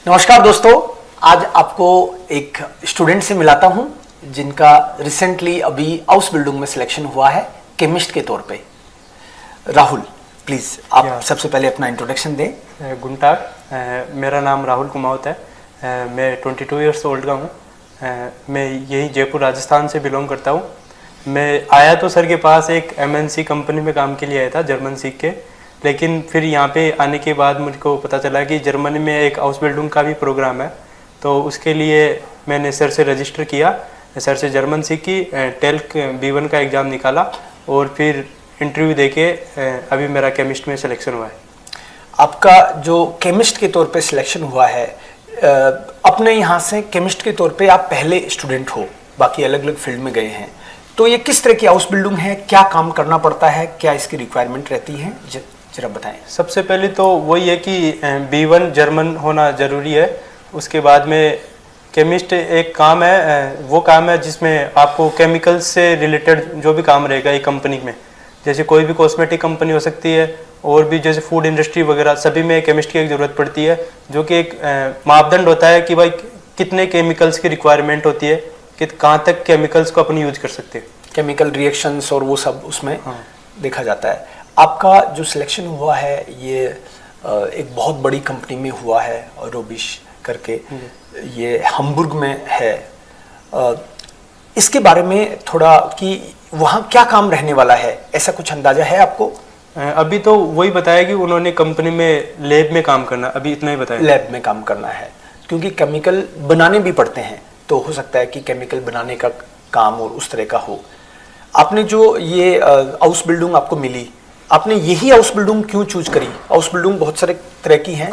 नमस्कार दोस्तों, आज आपको एक स्टूडेंट से मिलाता हूं जिनका रिसेंटली अभी हाउस बिल्डिंग में सिलेक्शन हुआ है केमिस्ट के तौर पे। राहुल, प्लीज आप सबसे पहले अपना इंट्रोडक्शन दें। गुड टाग, मेरा नाम राहुल कुमावत है। मैं 22 ईयर्स ओल्ड का हूँ। मैं यही जयपुर राजस्थान से बिलोंग करता हूँ। मैं आया तो सर के पास एक MNC कंपनी में काम के लिए आया था, जर्मन सीख के। लेकिन फिर यहाँ पे आने के बाद मुझको पता चला कि जर्मनी में एक हाउस बिल्डिंग का भी प्रोग्राम है, तो उसके लिए मैंने सर से रजिस्टर किया, सर से जर्मन सीखी, टेल्क B1 का एग्ज़ाम निकाला और फिर इंटरव्यू देके अभी मेरा केमिस्ट में सिलेक्शन हुआ है। आपका जो केमिस्ट के तौर पे सिलेक्शन हुआ है, अपने यहाँ से केमिस्ट के तौर पे आप पहले स्टूडेंट हो, बाकी अलग अलग फील्ड में गए हैं, तो ये किस तरह की हाउस बिल्डिंग है, क्या काम करना पड़ता है, क्या इसकी रिक्वायरमेंट रहती है, जरा बताएं। सबसे पहले तो वही है कि B1 जर्मन होना ज़रूरी है। उसके बाद में केमिस्ट एक काम है, वो काम है जिसमें आपको केमिकल्स से रिलेटेड जो भी काम रहेगा एक कंपनी में, जैसे कोई भी कॉस्मेटिक कंपनी हो सकती है और भी जैसे फूड इंडस्ट्री वगैरह, सभी में केमिस्ट की एक ज़रूरत पड़ती है, जो कि एक मापदंड होता है कि भाई कितने केमिकल्स की रिक्वायरमेंट होती है, कि कहाँ तक केमिकल्स को अपन यूज कर सकते हैं, केमिकल रिएक्शंस और वो सब उसमें देखा जाता है। आपका जो सिलेक्शन हुआ है ये एक बहुत बड़ी कंपनी में हुआ है, रोबिश करके, ये हम्बुर्ग में है। इसके बारे में थोड़ा कि वहाँ क्या काम रहने वाला है, ऐसा कुछ अंदाजा है आपको? अभी तो वही बताया कि उन्होंने कंपनी में लैब में काम करना, अभी इतना ही बताया। लैब में काम करना है, क्योंकि केमिकल बनाने भी पड़ते हैं, तो हो सकता है कि केमिकल बनाने का काम और उस तरह का हो। आपने जो ये हाउस बिल्डिंग आपको मिली, आपने यही हाउस बिल्डिंग क्यों चूज करी? हाउस बिल्डिंग बहुत सारे तरह की हैं।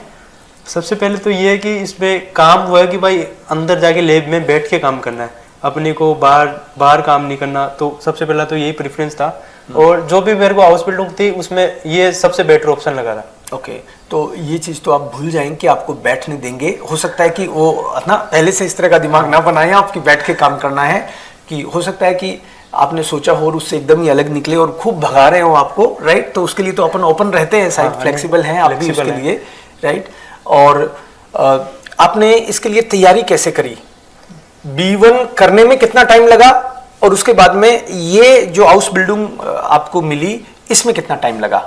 सबसे पहले तो ये है कि इसमें काम हुआ है कि भाई अंदर जाके लैब में बैठ के काम करना है, अपने को बाहर काम नहीं करना, तो सबसे पहला तो यही प्रेफरेंस था। और जो भी मेरे को हाउस बिल्डिंग थी उसमें ये सबसे बेटर ऑप्शन लगा था। ओके, तो ये चीज़ तो आप भूल जाएंगे कि आपको बैठने देंगे। हो सकता है कि वो ना पहले से इस तरह का दिमाग ना बनाए आपकी बैठ के काम करना है, कि हो सकता है कि आपने सोचा हो और उससे एकदम ही अलग निकले और खूब भगा रहे हो आपको, राइट? तो उसके लिए तो अपन ओपन रहते हैं, साइड फ्लेक्सिबल हैं आप भी उसके लिए, राइट? और आपने इसके लिए तैयारी कैसे करी? B1 करने में कितना टाइम लगा और उसके बाद में ये जो हाउस बिल्डिंग आपको मिली इसमें कितना टाइम लगा?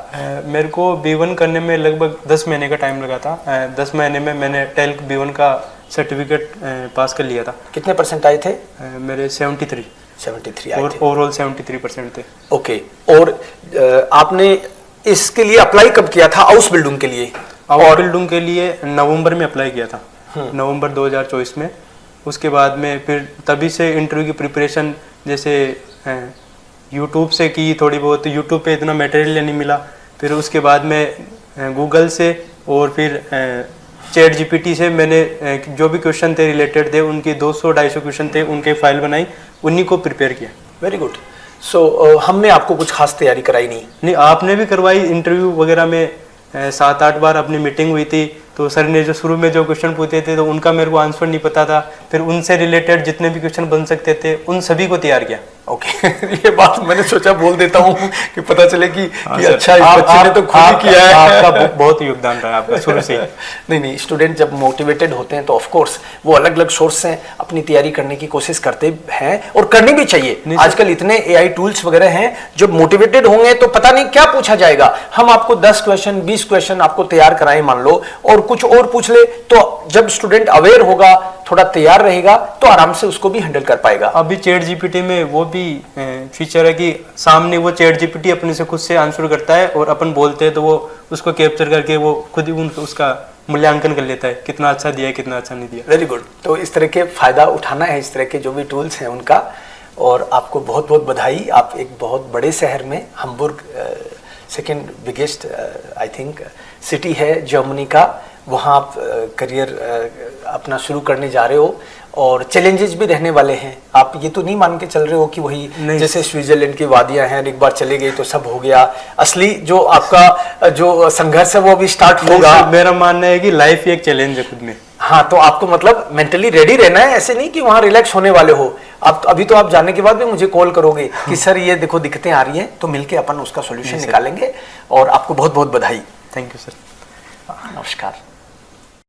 मेरे को B1 करने में लगभग 10 महीने का टाइम लगा था। 10 महीने में मैंने टेल्क B1 का सर्टिफिकेट पास कर लिया था। कितने परसेंट आए थे? मेरे 73 आए और थे। ओवरऑल 73% थे। ओके, और आपने इसके लिए अप्लाई कब किया था हाउस बिल्डिंग के लिए? हाउस बिल्डिंग के लिए नवंबर में अप्लाई किया था, नवंबर 2024 में। उसके बाद में फिर तभी से इंटरव्यू की प्रिपरेशन जैसे यूट्यूब से की थोड़ी बहुत, यूट्यूब पे इतना मटेरियल नहीं मिला, फिर उसके बाद में गूगल से और फिर चैट GPT से मैंने जो भी क्वेश्चन थे रिलेटेड थे, उनके 200-250 क्वेश्चन थे, उनके फाइल बनाई, उन्हीं को प्रिपेयर किया। Very good. सो हमने आपको कुछ खास तैयारी कराई नहीं? आपने भी करवाई। इंटरव्यू वगैरह में 7-8 बार अपनी मीटिंग हुई थी, तो सर ने जो शुरू में जो क्वेश्चन पूछे थे तो उनका मेरे को आंसर नहीं पता था, फिर उनसे रिलेटेड जितने भी क्वेश्चन बन सकते थे उन सभी को तैयार किया। ओके ये बात मैंने सोचा बोल देता हूँ कि पता चले कि अच्छा इस बच्चे ने तो खुद ही किया है। आपका बहुत योगदान रहा है आपका शुरू से। नहीं, स्टूडेंट जब मोटिवेटेड होते हैं तो ऑफ कोर्स वो अलग अलग सोर्स से अपनी तैयारी करने की कोशिश करते हैं और करनी भी चाहिए। आजकल इतने AI टूल्स वगैरह हैं, जब मोटिवेटेड होंगे तो पता नहीं क्या पूछा जाएगा। हम आपको 10 क्वेश्चन 20 क्वेश्चन आपको तैयार कराएं मान लो, और कुछ और पूछ ले, तो जब स्टूडेंट अवेयर होगा, थोड़ा तैयार रहेगा, तो आराम से उसको भी हैंडल कर पाएगा। अभी चैट GPT में वो भी फीचर है कि सामने वो चैट GPT अपने से खुद से आंसर करता है और अपन बोलते हैं तो वो उसको कैप्चर करके वो खुद ही उसका मूल्यांकन कर लेता है, कितना अच्छा दिया है कितना अच्छा नहीं दिया। Very good. तो इस तरह के फायदा उठाना है, इस तरह के जो भी टूल्स हैं उनका। और आपको बहुत बहुत बधाई, आप एक बहुत बड़े शहर में, Hamburg second biggest I think city है जर्मनी का, वहाँ आप करियर अपना शुरू करने जा रहे हो और चैलेंजेस भी रहने वाले हैं। आप ये तो नहीं मान के चल रहे हो कि वही जैसे स्विट्जरलैंड की वादियां हैं, एक बार चले गए तो सब हो गया। असली जो आपका जो संघर्ष है वो अभी स्टार्ट होगा। मेरा मानना है कि लाइफ ही एक चैलेंज है खुद में। हाँ, तो आपको मतलब मेंटली रेडी रहना है, ऐसे नहीं कि वहाँ रिलैक्स होने वाले हो आप। तो अभी तो आप जाने के बाद भी मुझे कॉल करोगे कि सर ये देखो दिक्कतें आ रही हैं, तो मिलके अपन उसका सोल्यूशन निकालेंगे। और आपको बहुत बहुत बधाई। Thank you sir. नमस्कार।